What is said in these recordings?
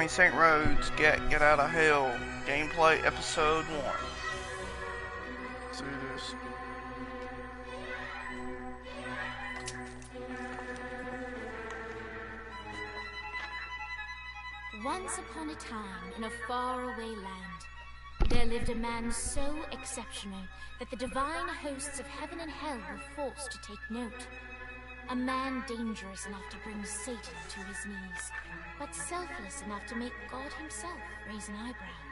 St. Rhodes, Get Out of Hell, Gameplay Episode 1. Let's do this. Once upon a time, in a faraway land, there lived a man so exceptional that the divine hosts of heaven and hell were forced to take note. A man dangerous enough to bring Satan to his knees, but selfless enough to make God himself raise an eyebrow.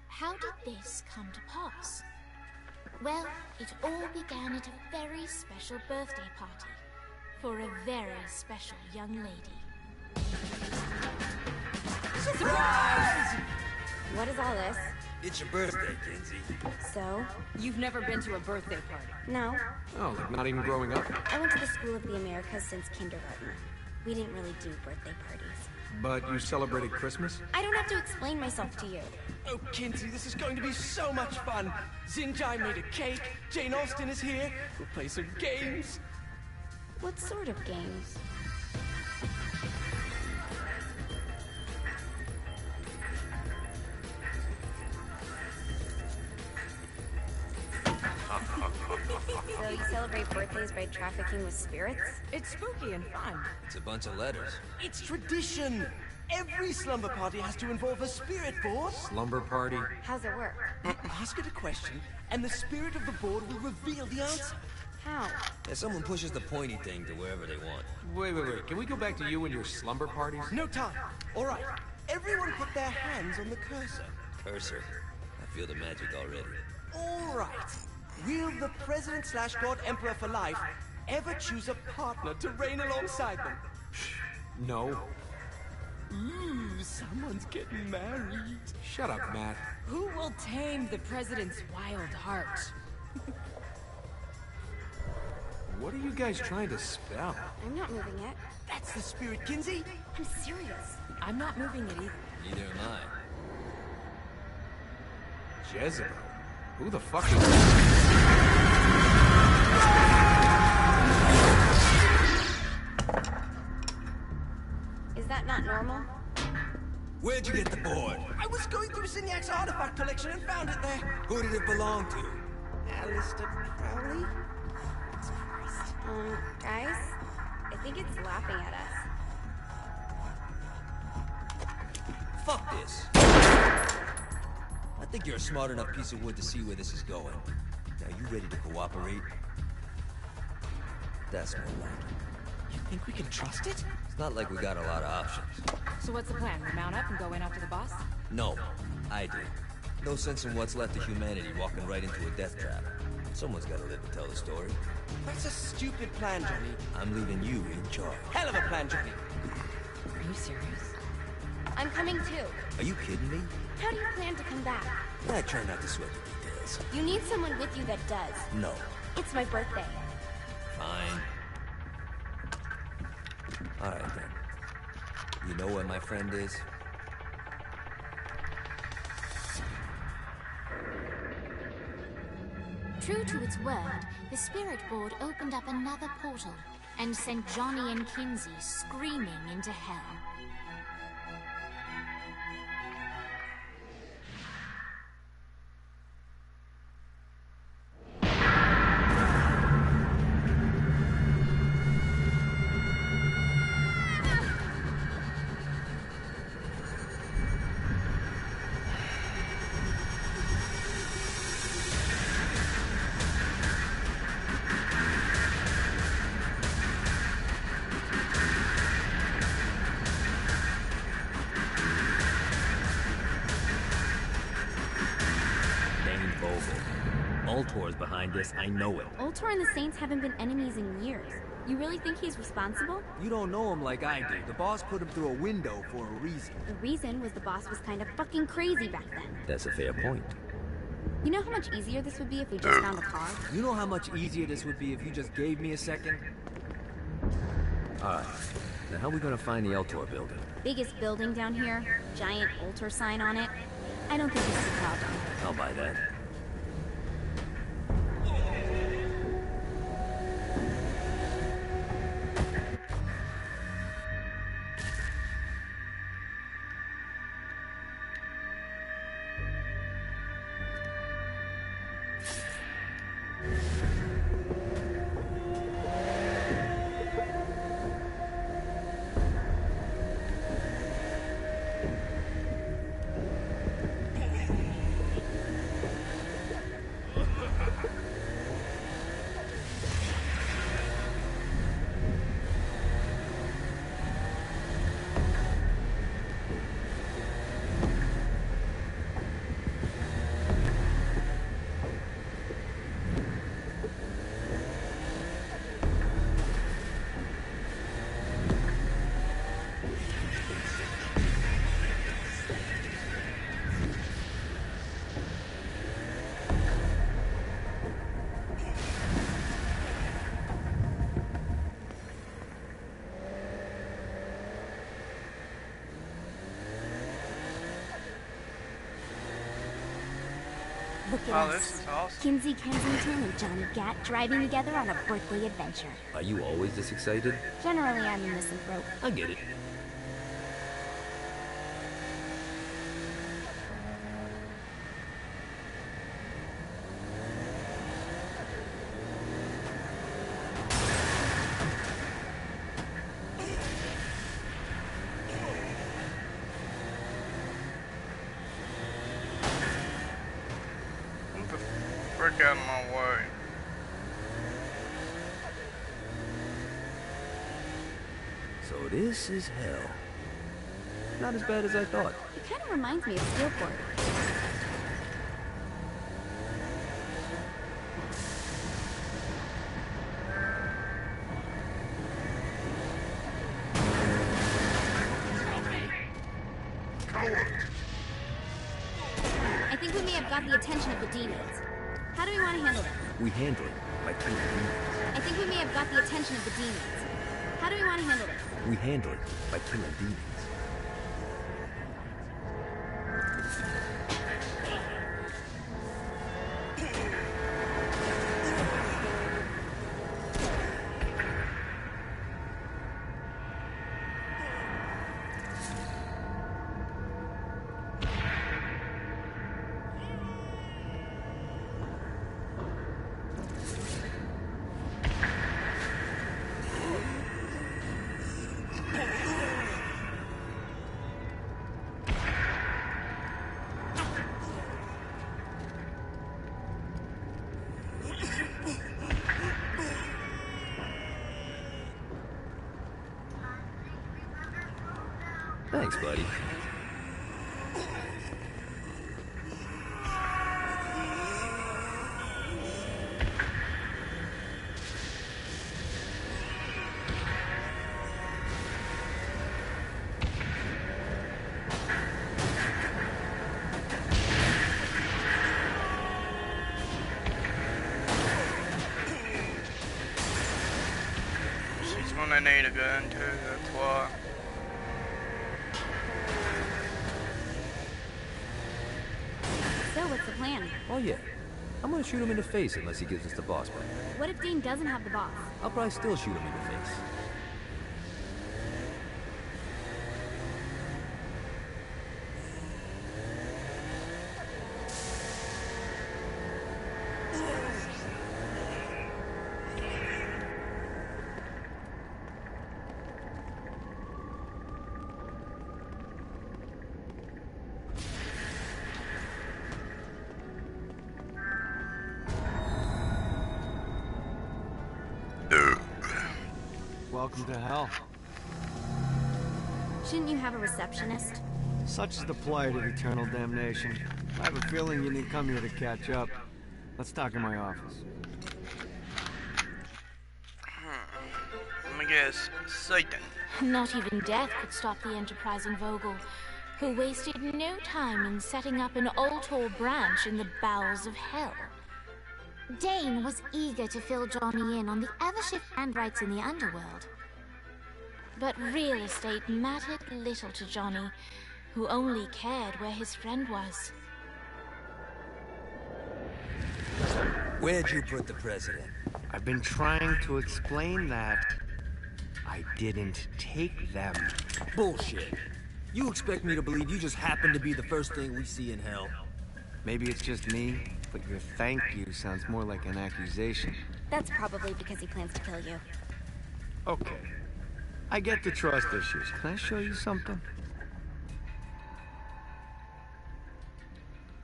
How did this come to pass? Well, it all began at a very special birthday party for a very special young lady. Surprise! What is all this? It's your birthday, Kinsey. So? You've never been to a birthday party? No. Oh, like not even growing up? I went to the School of the Americas since kindergarten. We didn't really do birthday parties. But you celebrated Christmas? I don't have to explain myself to you. Oh, Kinsey, this is going to be so much fun. Zinjai made a cake, Jane Austen is here, we'll play some games. What sort of games? So you celebrate birthdays by trafficking with spirits? It's spooky and fun. It's a bunch of letters. It's tradition. Every slumber party has to involve a spirit board. Slumber party? How's it work? Ask it a question, and the spirit of the board will reveal the answer. How? Yeah, someone pushes the pointy thing to wherever they want. Wait. Can we go back to you and your slumber parties? No time. All right. Everyone put their hands on the cursor. Cursor. I feel the magic already. All right. Will the President/God Emperor for life ever choose a partner to reign alongside them? No. Ooh, someone's getting married. Shut up, Matt. Who will tame the president's wild heart? What are you guys trying to spell? I'm not moving it. That's the spirit, Kinsey. I'm serious. I'm not moving it either. Neither am I. Jezebel? Who the fuck is that? Is that not normal? Where'd you get the board? I was going through Signac's artifact collection and found it there. Who did it belong to? Alistair Crowley? Christ. Guys? I think it's laughing at us. Fuck this. I think you're a smart enough piece of wood to see where this is going. Now, you ready to cooperate? That's more like it. You think we can trust it? It's not like we got a lot of options. So what's the plan? We mount up and go in after the boss? No, I do. No sense in what's left of humanity walking right into a death trap. Someone's gotta live to tell the story. That's a stupid plan, Johnny. I'm leaving you in charge. Hell of a plan, Johnny. Are you serious? I'm coming too. Are you kidding me? How do you plan to come back? I try not to sweat the details. You need someone with you that does. No. It's my birthday. Fine. Alright then. You know where my friend is? True to its word, the spirit board opened up another portal and sent Johnny and Kinsey screaming into hell. Ultor's behind this, I know it. Ultor and the Saints haven't been enemies in years. You really think he's responsible? You don't know him like I do. The boss put him through a window for a reason. The reason was the boss was kind of fucking crazy back then. That's a fair point. You know how much easier this would be if we just found a car? You know how much easier this would be if you just gave me a second? Alright. Now how are we gonna find the Ultor building? Biggest building down here, giant Ultor sign on it. I don't think this is a problem. I'll buy that. Look at Oh, us. this is awesome. Kinsey Kensington and Johnny Gat driving together on a birthday adventure. Are you always this excited? Generally, I'm a misanthrope. I get it. Get the frick out of my way. So this is hell. Not as bad as I thought. It kind of reminds me of Steelport. I think we may have got the attention of the demons. How do we want to handle this? We handle it by killing demons. I think we may have got the attention of the demons. How do we want to handle this? We handle it by killing demons. Thanks, buddy. She's gonna need a gun too, that's why. So, what's the plan? Oh yeah. I'm gonna shoot him in the face unless he gives us the boss back. What if Dean doesn't have the boss? I'll probably still shoot him in the face. Welcome to hell. Shouldn't you have a receptionist? Such is the plight of eternal damnation. I have a feeling you didn't come here to catch up. Let's talk in my office. Let me guess. Satan. Not even death could stop the enterprising Vogel, who wasted no time in setting up an Ultor branch in the bowels of hell. Dane was eager to fill Johnny in on the Evershift handwrites in the underworld. But real estate mattered little to Johnny, who only cared where his friend was. Where'd you put the president? I've been trying to explain that. I didn't take them. Bullshit. You expect me to believe you just happen to be the first thing we see in hell? Maybe it's just me, but your thank you sounds more like an accusation. That's probably because he plans to kill you. Okay. I get the trust issues. Can I show you something?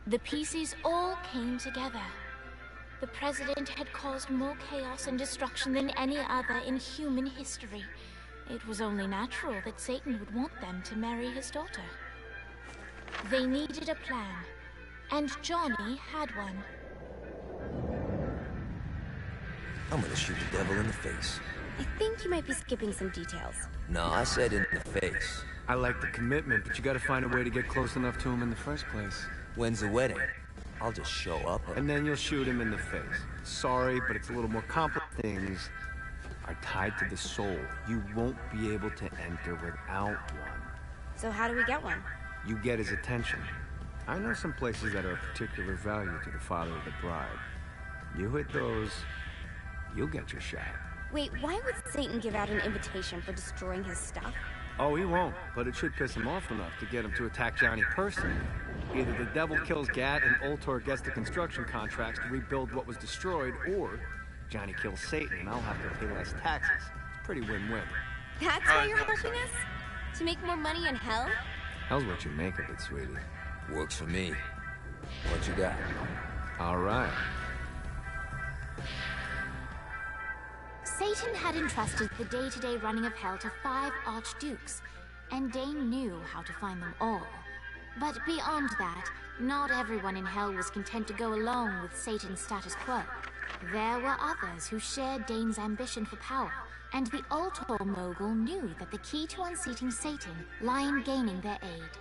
The pieces all came together. The President had caused more chaos and destruction than any other in human history. It was only natural that Satan would want them to marry his daughter. They needed a plan, and Johnny had one. I'm gonna shoot the devil in the face. I think you might be skipping some details. No, I said in the face. I like the commitment, but you gotta find a way to get close enough to him in the first place. When's the wedding? I'll just show up. And then you'll shoot him in the face. Sorry, but it's a little more complicated. Things are tied to the soul. You won't be able to enter without one. So how do we get one? You get his attention. I know some places that are of particular value to the father of the bride. You hit those, you'll get your shot. Wait, why would Satan give out an invitation for destroying his stuff? Oh, he won't, but it should piss him off enough to get him to attack Johnny personally. Either the devil kills Gat and Ultor gets the construction contracts to rebuild what was destroyed, or Johnny kills Satan and I'll have to pay less taxes. It's pretty win-win. That's why you're helping us? To make more money in hell? Hell's what you make of it, sweetie. Works for me. What you got? All right. Satan had entrusted the day-to-day running of Hell to 5 archdukes, and Dane knew how to find them all. But beyond that, not everyone in Hell was content to go along with Satan's status quo. There were others who shared Dane's ambition for power, and the Ultor mogul knew that the key to unseating Satan lay in gaining their aid.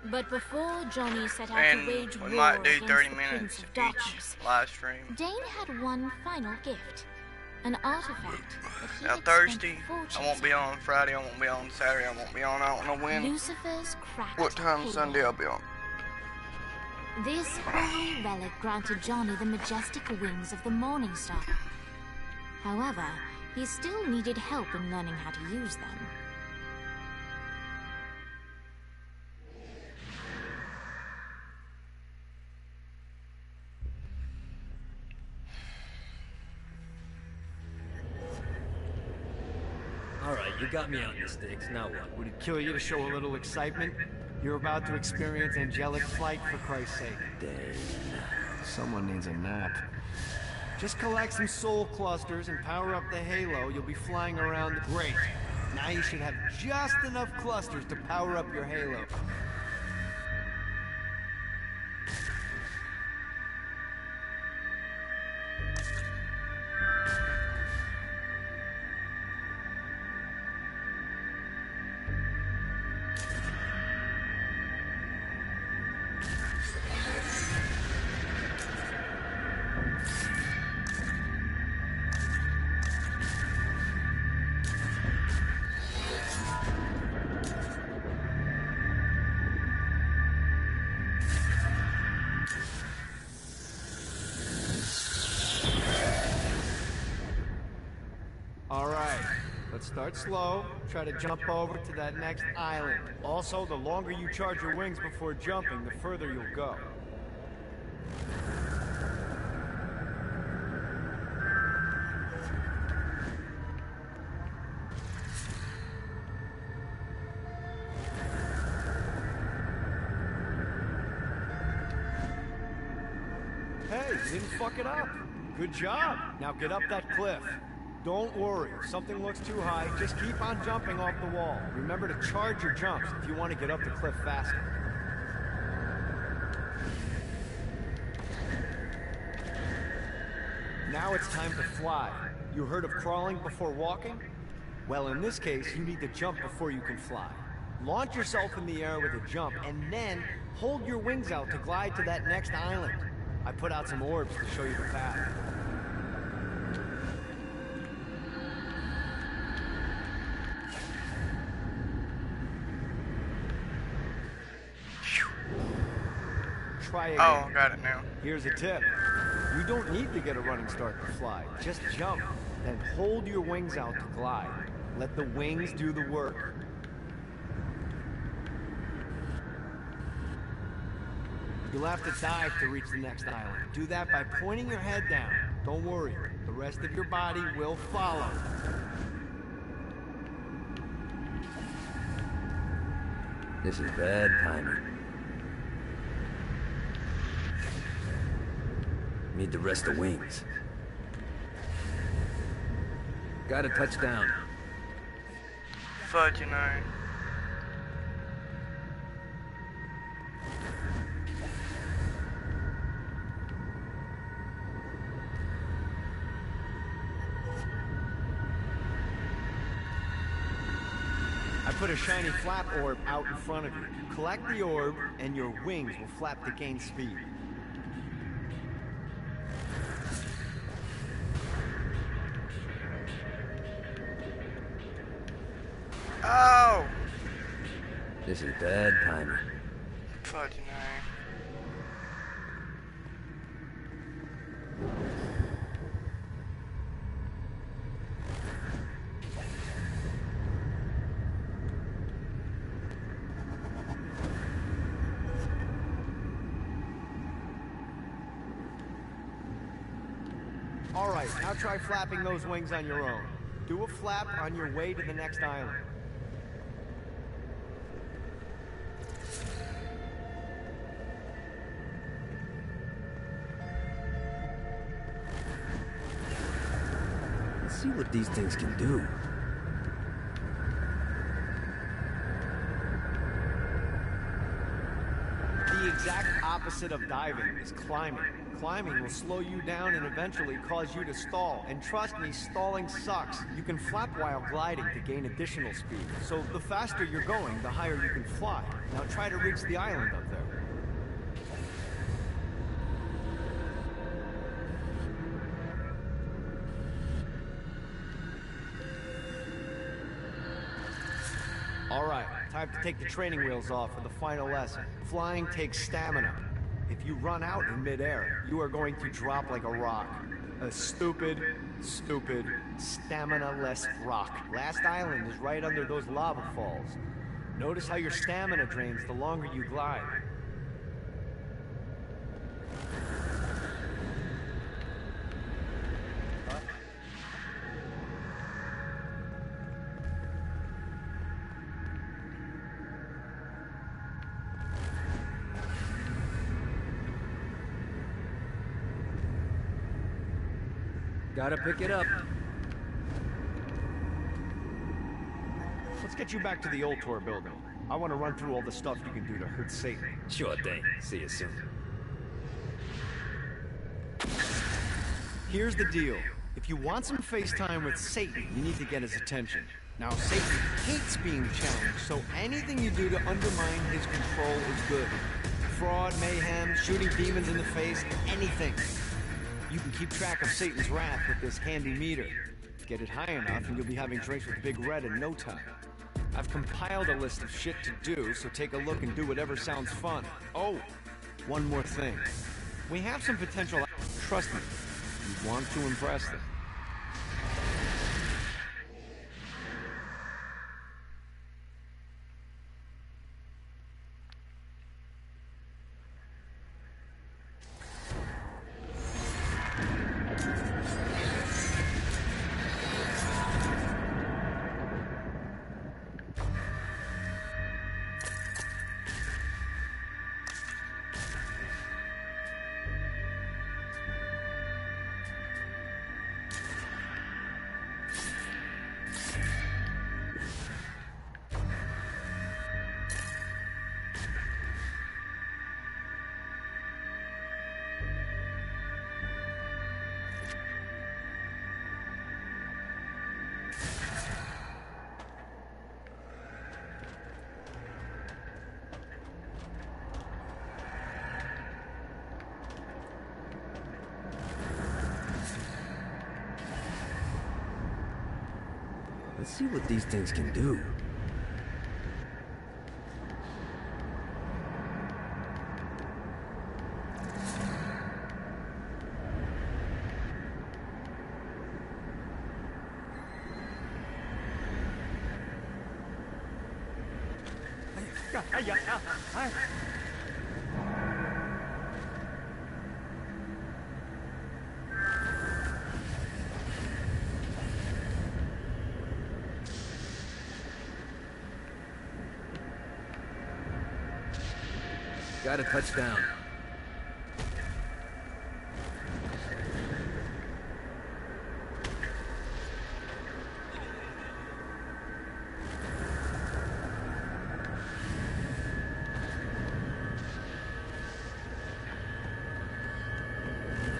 But before Johnny set out And to wage we war might do against 30 the minutes Prince of Darkness, each live stream. Dane had one final gift. An artifact that he Now had Thursday, spent fortunes I won't be on Friday, I won't be on Saturday, I won't be on, I don't know when. Lucifer's cracked What time halo. Sunday I'll be on. This holy relic granted Johnny the majestic wings of the Morning Star. However, he still needed help in learning how to use them. Alright, you got me on the sticks, now what? Would it kill you to show a little excitement? You're about to experience angelic flight, for Christ's sake. Dane. Someone needs a nap. Just collect some soul clusters and power up the halo. You'll be flying around. Great. Now you should have just enough clusters to power up your halo. Start slow, try to jump over to that next island. Also, the longer you charge your wings before jumping, the further you'll go. Hey, you didn't fuck it up. Good job. Now get up that cliff. Don't worry, if something looks too high, just keep on jumping off the wall. Remember to charge your jumps if you want to get up the cliff faster. Now it's time to fly. You heard of crawling before walking? Well, in this case, you need to jump before you can fly. Launch yourself in the air with a jump, and then hold your wings out to glide to that next island. I put out some orbs to show you the path. Try again. Oh, got it now. Here's a tip. You don't need to get a running start to fly. Just jump, then hold your wings out to glide. Let the wings do the work. You'll have to dive to reach the next island. Do that by pointing your head down. Don't worry, the rest of your body will follow. This is bad timing. Need to rest the wings. Got a touchdown. Fudge, you know. I put a shiny flap orb out in front of you. Collect the orb, and your wings will flap to gain speed. Oh! This is bad timing. 49. All right, now try flapping those wings on your own. Do a flap on your way to the next island. Let's see what these things can do. The exact opposite of diving is climbing. Climbing will slow you down and eventually cause you to stall. And trust me, stalling sucks. You can flap while gliding to gain additional speed. So the faster you're going, the higher you can fly. Now try to reach the island up there. All right, time to take the training wheels off for the final lesson. Flying takes stamina. If you run out in midair, you are going to drop like a rock. A stupid, stamina-less rock. Last island is right under those lava falls. Notice how your stamina drains the longer you glide. Gotta pick it up. Let's get you back to the Ultor building. I want to run through all the stuff you can do to hurt Satan. Sure thing. See you soon. Here's the deal. If you want some FaceTime with Satan, you need to get his attention. Now, Satan hates being challenged, so anything you do to undermine his control is good. Fraud, mayhem, shooting demons in the face, anything. You can keep track of Satan's wrath with this handy meter. Get it high enough and you'll be having drinks with Big Red in no time. I've compiled a list of shit to do, so take a look and do whatever sounds fun. Oh, one more thing. We have some potential... Trust me, you want to impress them. Let's see what these things can do. Got a touchdown.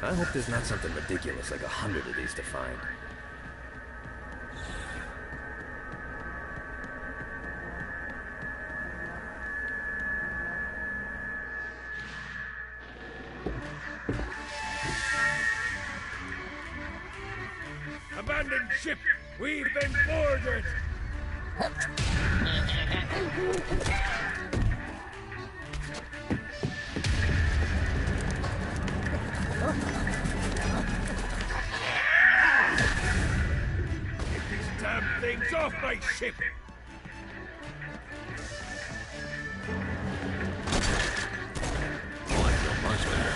I hope there's not something ridiculous like 100 of these to find. Abandoned ship! We've been boarded! my ship! Oh, I feel much better.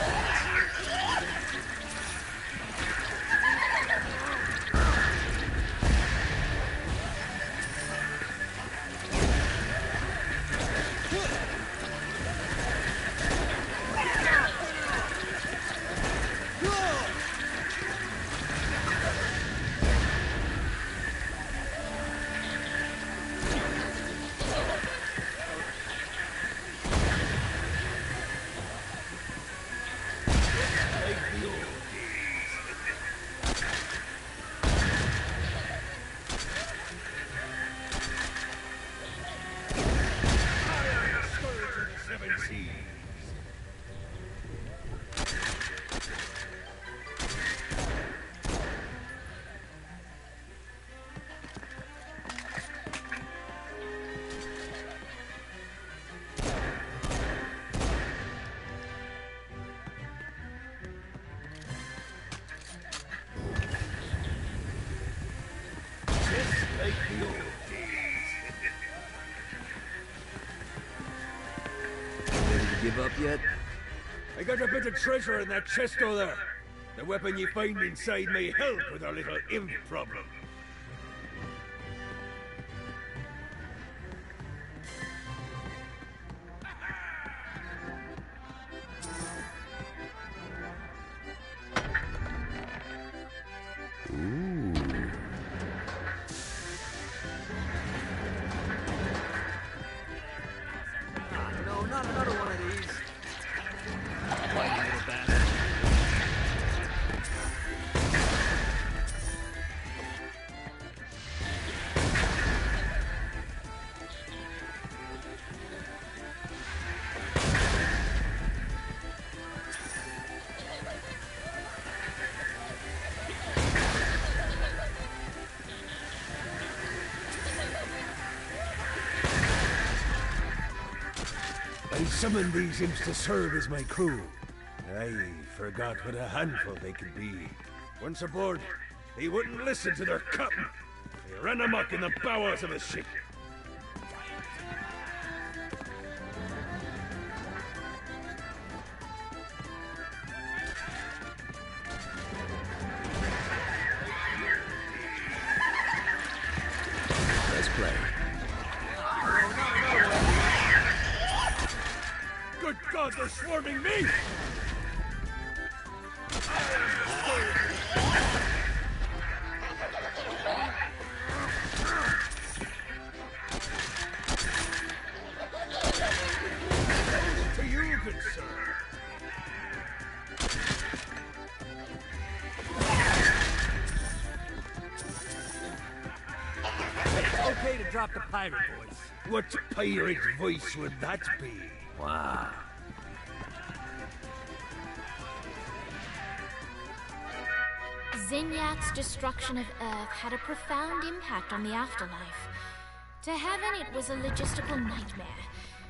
Give up yet? I got a bit of treasure in that chest over there. The weapon you find inside may help with our little imp problem. No, not another one of these. I summoned these imps to serve as my crew. I forgot what a handful they could be. Once aboard, they wouldn't listen to their captain. They ran amok in the bowels of the ship. Let's play. Good God, they're swarming me! To you, good sir. Okay to drop the pirate voice. What pirate voice would that be? Wow. Zinyak's destruction of Earth had a profound impact on the afterlife. To Heaven, it was a logistical nightmare.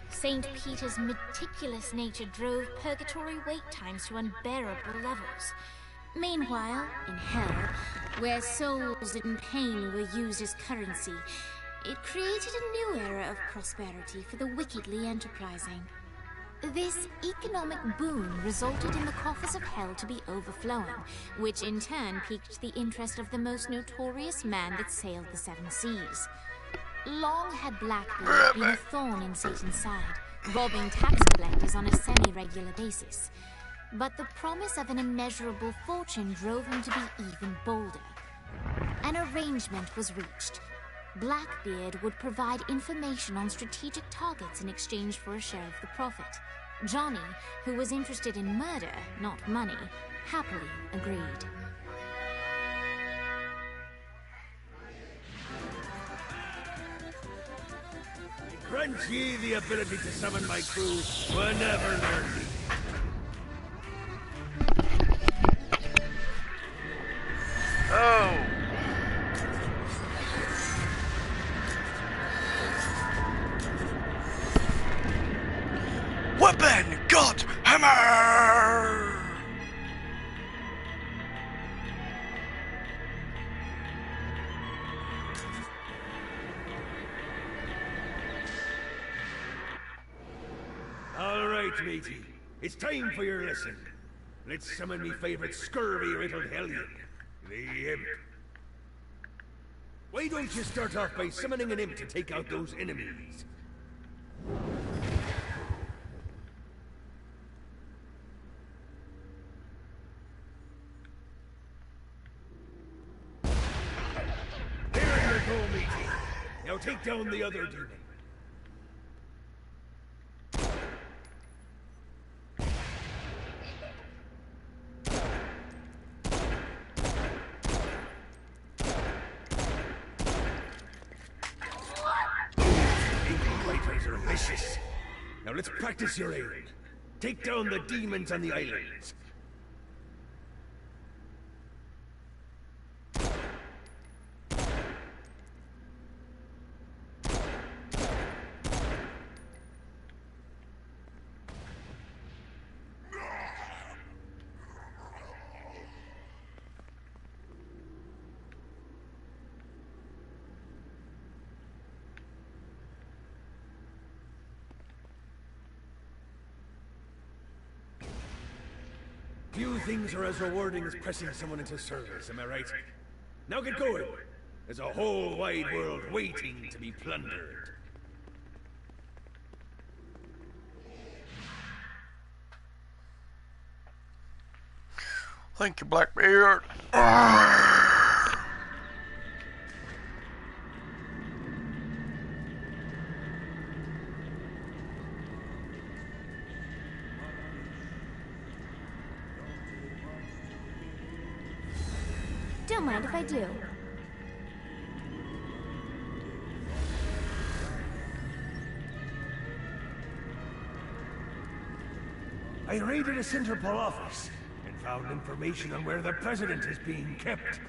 St. Peter's meticulous nature drove purgatory wait times to unbearable levels. Meanwhile, in Hell, where souls in pain were used as currency, it created a new era of prosperity for the wickedly enterprising. This economic boom resulted in the coffers of Hell to be overflowing, which in turn piqued the interest of the most notorious man that sailed the seven seas. Long had Blackbeard been a thorn in Satan's side, robbing tax collectors on a semi-regular basis. But the promise of an immeasurable fortune drove him to be even bolder. An arrangement was reached. Blackbeard would provide information on strategic targets in exchange for a share of the profit. Johnny, who was interested in murder, not money, happily agreed. Grant ye the ability to summon my crew whenever they're needed. Oh! Weapon! God! Hammer! right, matey. It's time for your lesson. Let's summon me favorite scurvy-riddled hellion, the Imp. Why don't you start off by summoning an imp to take out those enemies? There you go, matey. Now take down the other demon. Vicious. Now let's practice your aim. Take down the demons on the islands. Few things are as rewarding as pressing someone into service, am I right? Now get going! There's a whole wide world waiting to be plundered. Thank you, Blackbeard. Don't mind if I do. I raided a Sinterpol office and found information on where the president is being kept.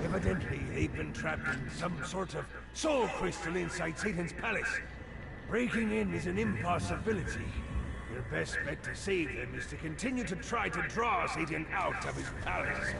Evidently, they've been trapped in some sort of soul crystal inside Satan's palace. Breaking in is an impossibility. Your best bet to save them is to continue to try to draw Satan out of his palace.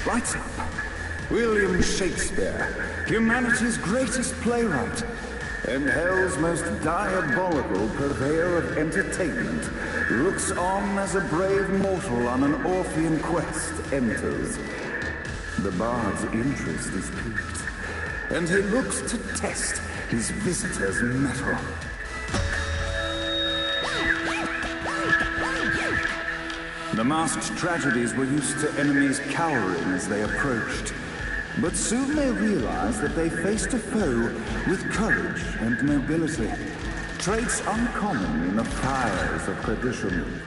Lights up. William Shakespeare, humanity's greatest playwright. and hell's most diabolical purveyor of entertainment looks on as a brave mortal on an Orphean quest enters. The bard's interest is piqued, and he looks to test his visitor's mettle. The masked tragedies were used to enemies cowering as they approached, but soon they realized that they faced a foe with courage and nobility, traits uncommon in the fires of perdition.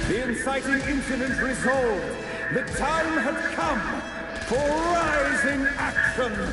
The inciting incident resolved. The time had come for rising action.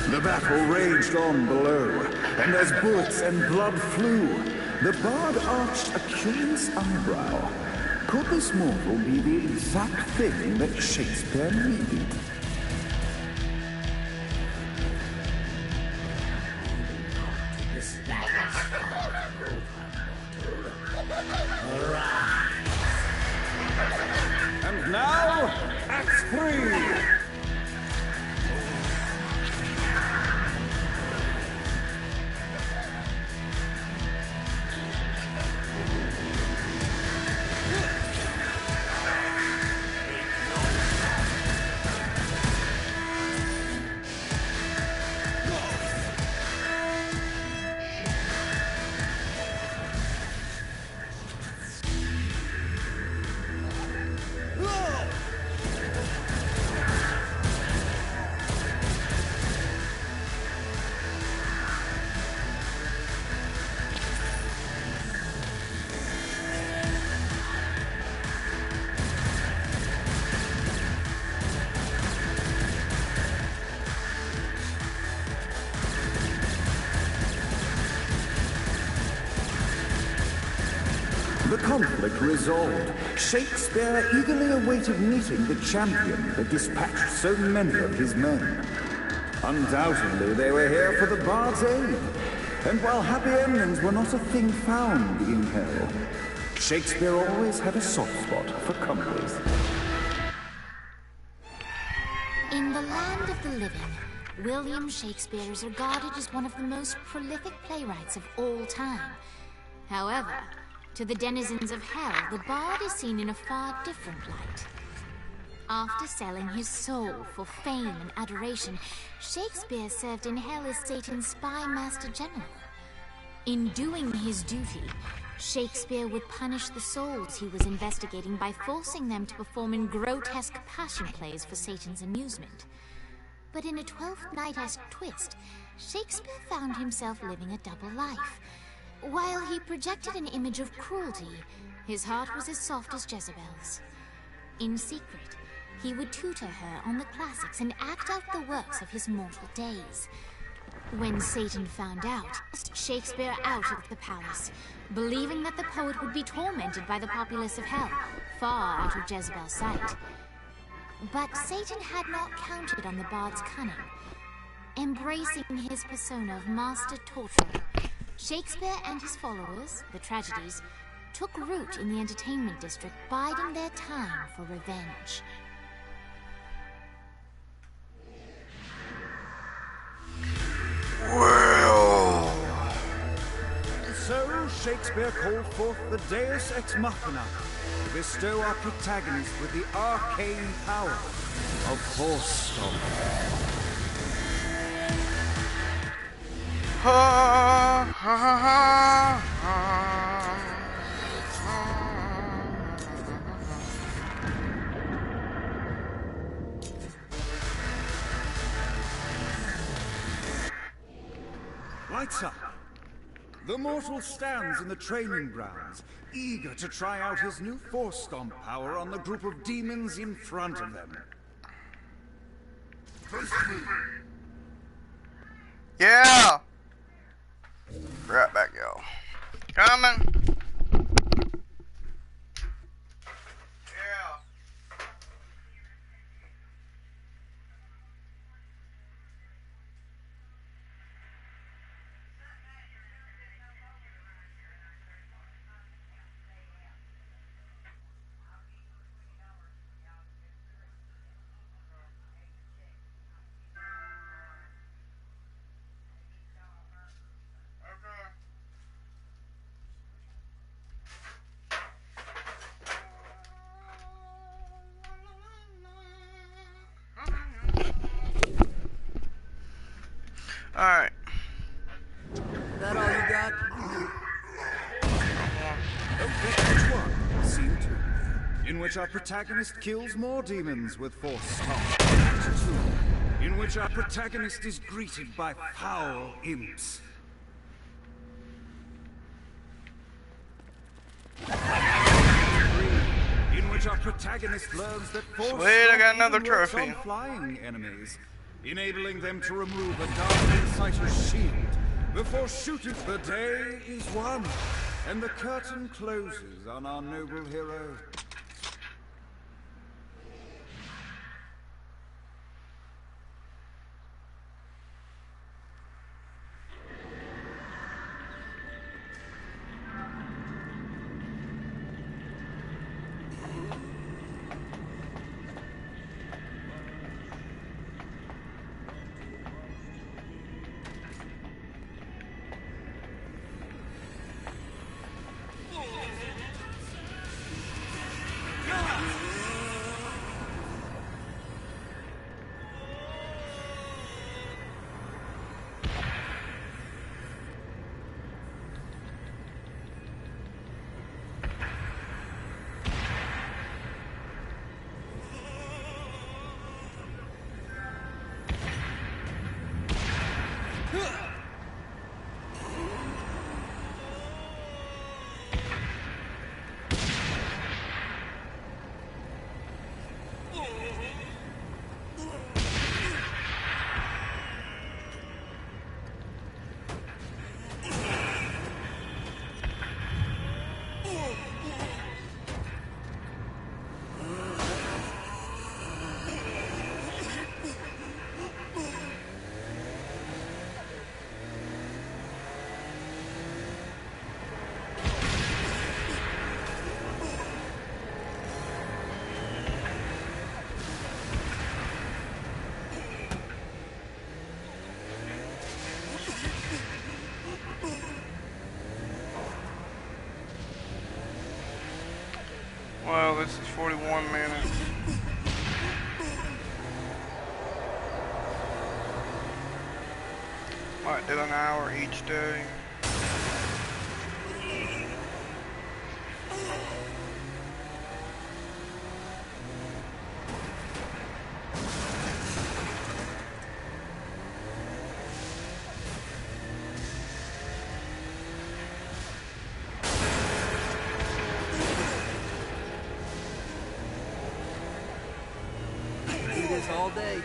The battle raged on below, and as bullets and blood flew, the bard arched a curious eyebrow. Could this mortal be the exact thing that Shakespeare needed? And now, Act 3! The conflict resolved, Shakespeare eagerly awaited meeting the champion that dispatched so many of his men. Undoubtedly, they were here for the Bard's aid. And while happy endings were not a thing found in hell, Shakespeare always had a soft spot for comedies. In the land of the living, William Shakespeare is regarded as one of the most prolific playwrights of all time. However, to the denizens of hell, the Bard is seen in a far different light. After selling his soul for fame and adoration, Shakespeare served in hell as Satan's spy master general. In doing his duty, Shakespeare would punish the souls he was investigating by forcing them to perform in grotesque passion plays for Satan's amusement. But in a Twelfth Night-esque twist, Shakespeare found himself living a double life. While he projected an image of cruelty, his heart was as soft as Jezebel's. In secret, he would tutor her on the classics and act out the works of his mortal days. When Satan found out, Shakespeare out of the palace, believing that the poet would be tormented by the populace of hell, far out of Jezebel's sight. But Satan had not counted on the Bard's cunning. Embracing his persona of master torturer, Shakespeare and his followers, the tragedies, took root in the entertainment district, biding their time for revenge. Well. So Shakespeare called forth the Deus Ex Machina to bestow our protagonist with the arcane power of Force Stomp. Ha ha ha ha. Lights up. The mortal stands in the training grounds, eager to try out his new Force Stomp power on the group of demons in front of them. Yeah! Right back, y'all. Coming! Alright. That all you got? Okay, which one? Scene 2. In which our protagonist kills more demons with Force Stomp. Act 2. In which our protagonist is greeted by foul imps. In which our protagonist learns that Force Sweet, I got Stomp another even works trophy. on flying enemies, enabling them to remove a Dark Insider's shield before shooting. The day is won, and the curtain closes on our noble hero. Well, this is 41 minutes. Might do an hour each day. Do this all day.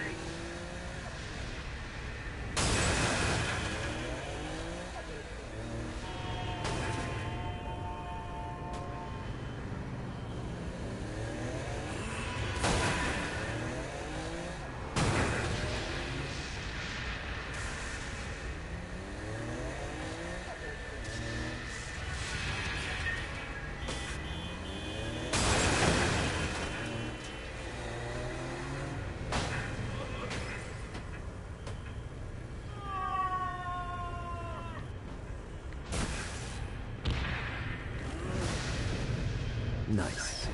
Nice.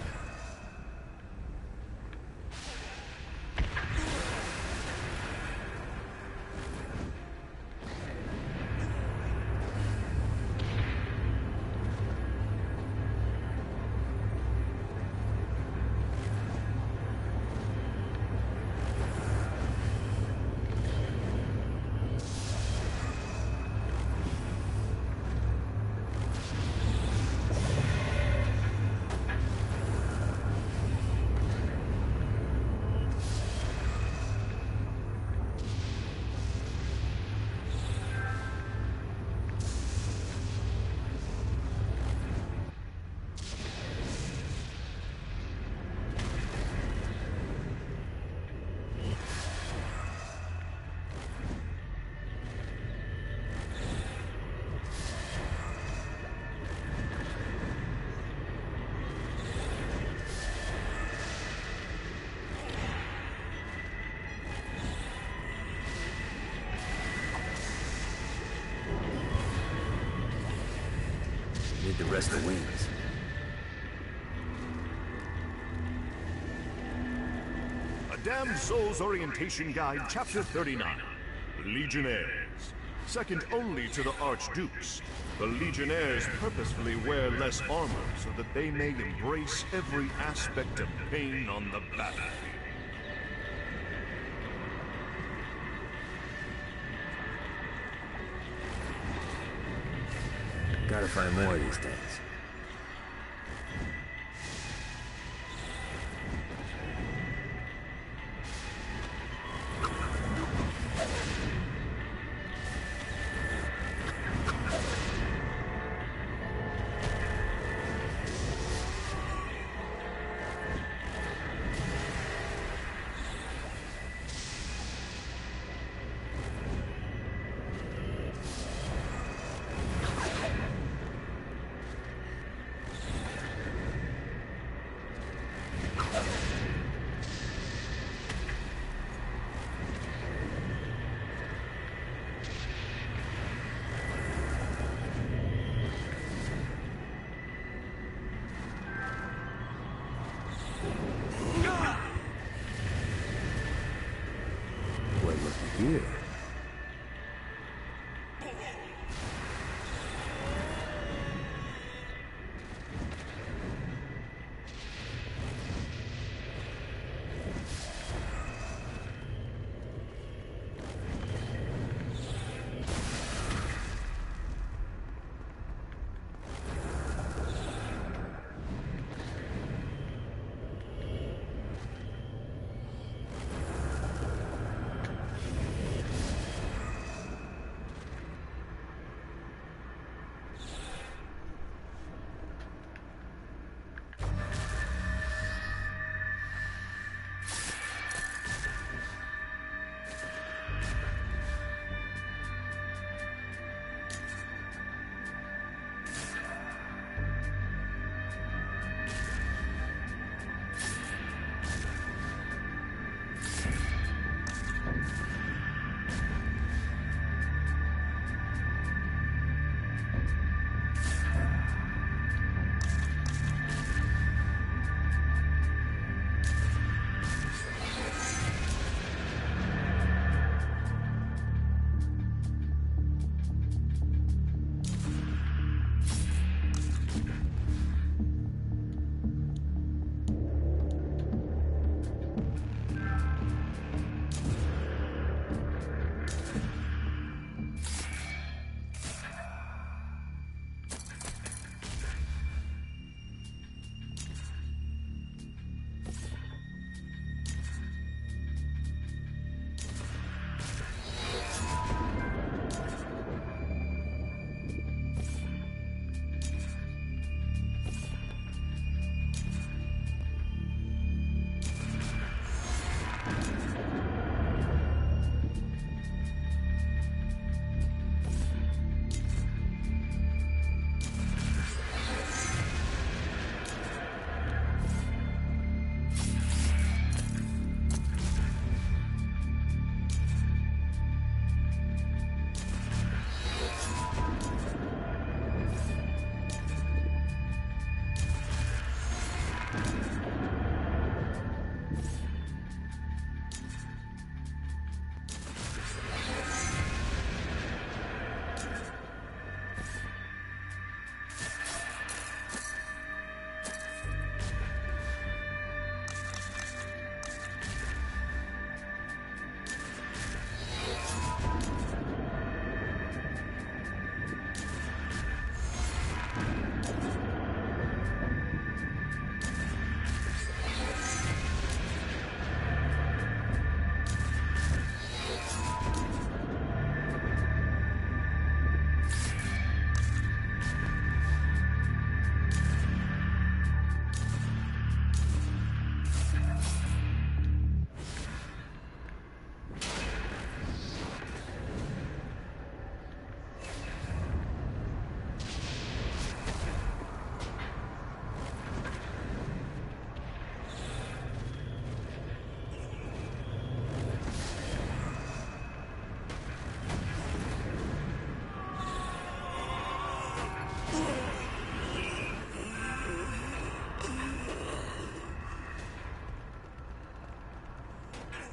Need the rest of the wings. A Damned Souls Orientation Guide, Chapter 39. Legionnaires. Second only to the Archdukes, the Legionnaires purposefully wear less armor so that they may embrace every aspect of pain on the battlefield. Gotta find more of these things. Well, looky here.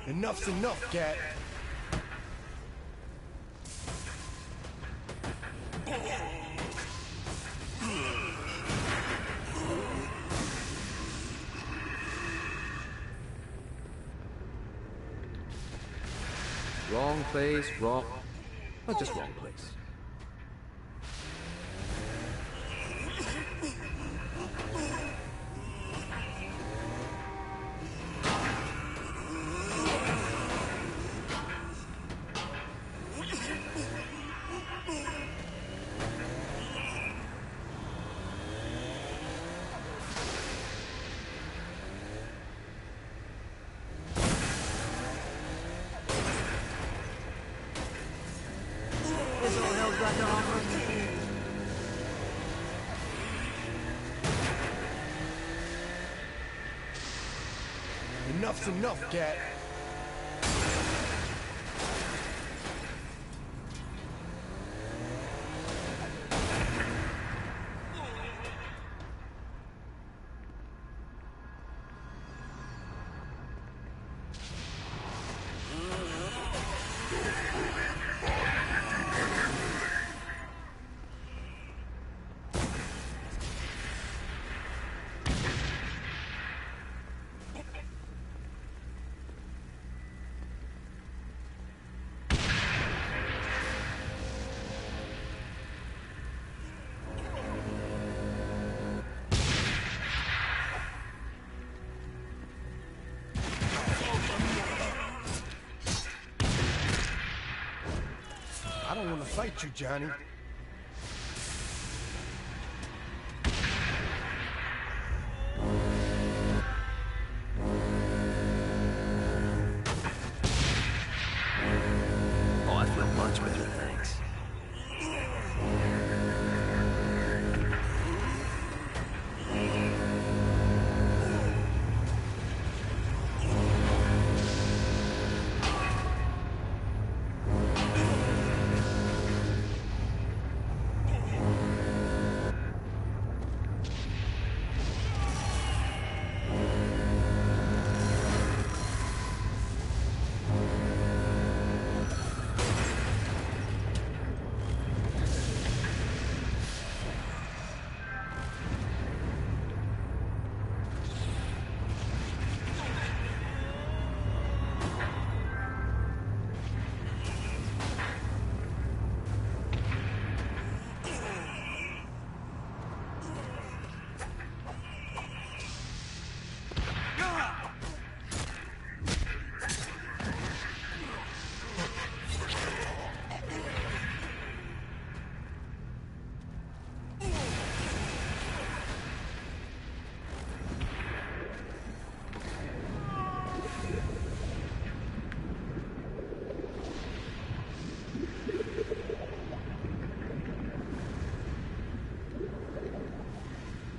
Enough's enough, Cat. Wrong place, wrong... Not just wrong place. Enough's enough, Cat. I don't want to fight you, Johnny. Oh, I feel much better, thanks.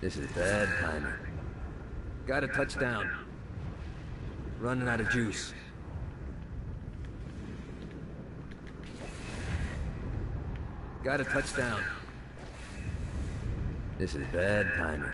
This is bad timing. Got a touchdown. Running out of juice. Got a touchdown. This is bad timing.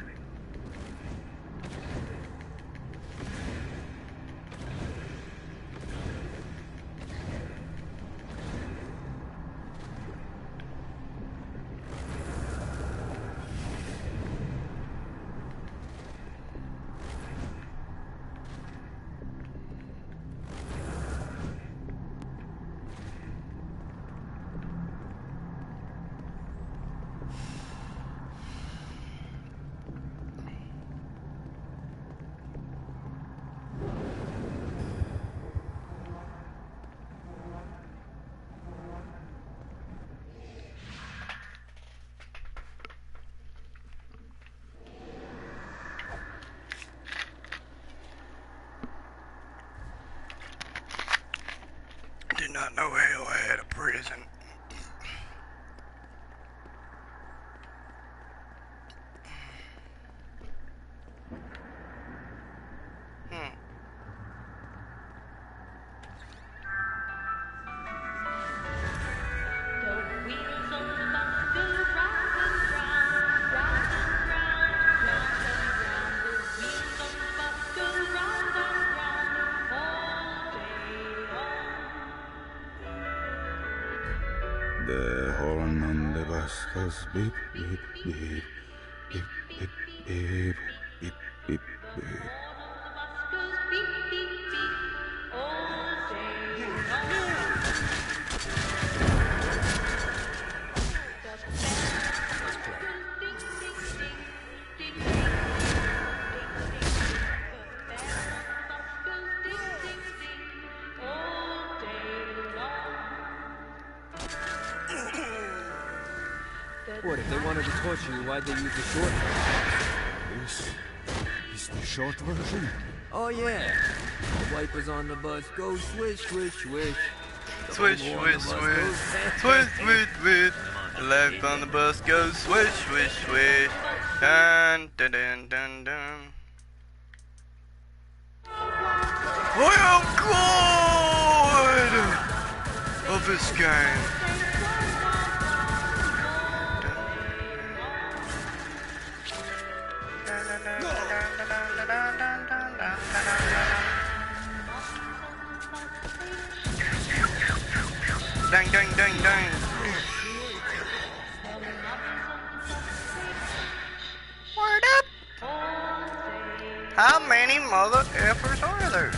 Cause beep, beep, beep, beep, beep, beep, beep, beep, beep. What, if they wanted to torture you, why'd they use the short version? This is the short version? Oh, yeah. The wipers on the bus go swish, swish, swish. The Swish, whole on the swish, bus swish. goes fast, Swish, fast, swish, swish. The left on the bus goes swish, swish, swish. Dun, dun, dun, dun, dun. I am God of this game. Dang, dang, dang, dang. Word up. How many mother effers are there?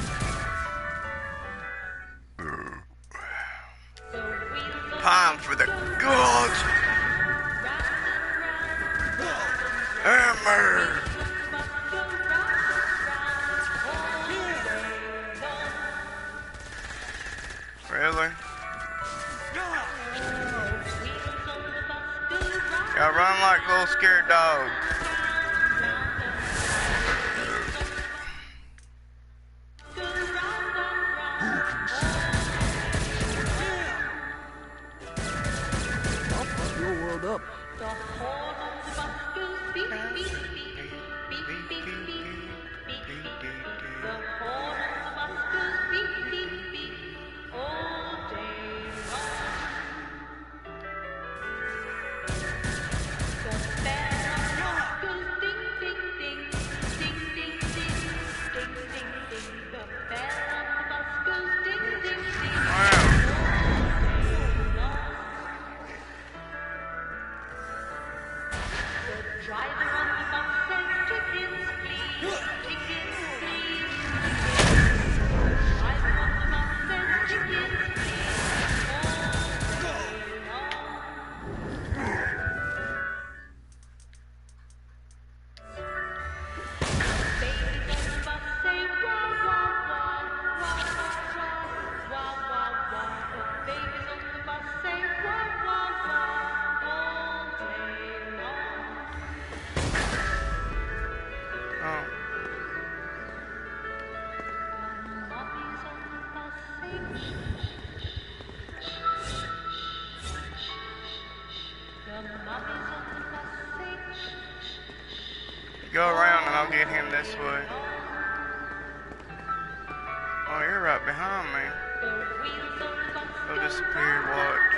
Time for the gods. Hammer. Really? Y'all run like little scared dogs. I'll fuck your world up. Go around and I'll get him this way. Oh, you're right behind me. Go disappear, watch.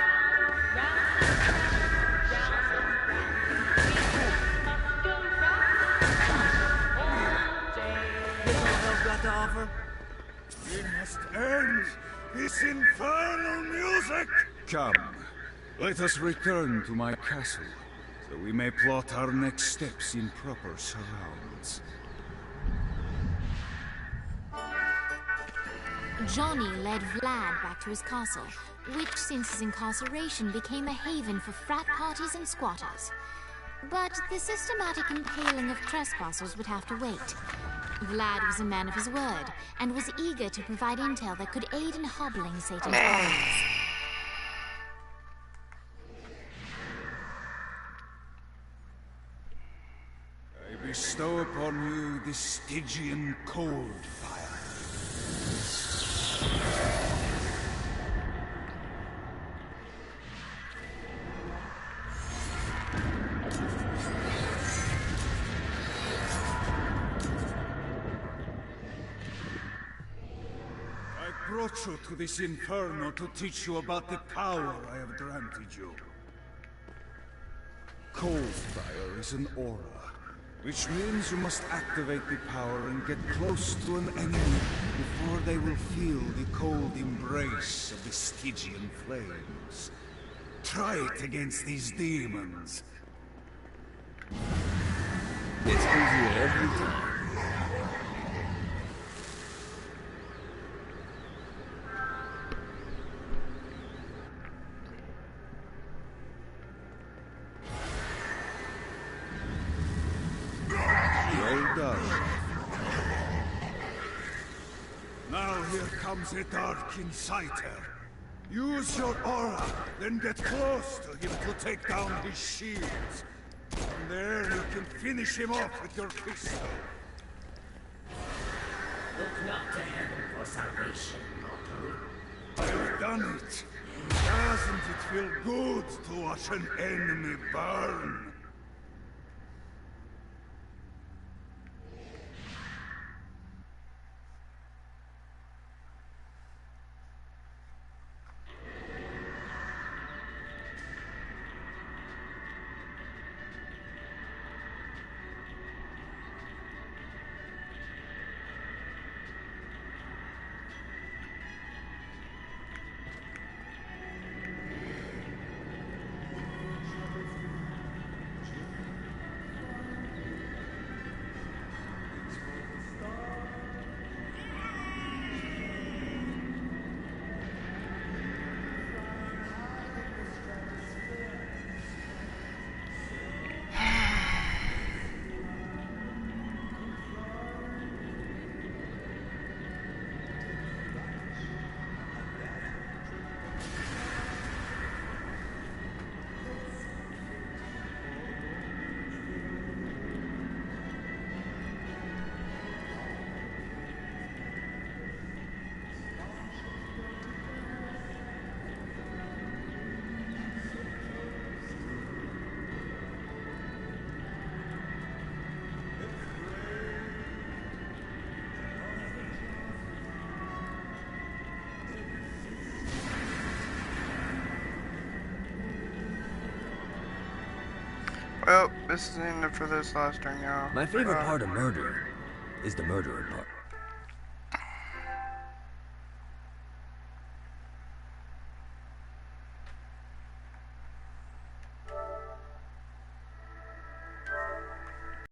Got to offer? We must end this infernal music! Come, let us return to my castle, so we may plot our next steps in proper surrounds. Johnny led Vlad back to his castle, which since his incarceration became a haven for frat parties and squatters. But the systematic impaling of trespassers would have to wait. Vlad was a man of his word, and was eager to provide intel that could aid in hobbling Satan's plans. I bestow upon you the Stygian cold fire. I brought you to this inferno to teach you about the power I have granted you. Cold fire is an aura, which means you must activate the power and get close to an enemy before they will feel the cold embrace of the Stygian flames. try it against these demons. It's easier every time. Well done. Now here comes a Dark Inciter. Use your aura, then get close to him to take down his shields. From there you can finish him off with your pistol. Look not to heaven for salvation, mortal. I've done it. Doesn't it feel good to watch an enemy burn? Well, this is the end for this last turn, y'all. My favorite part of murdering is the murdering part.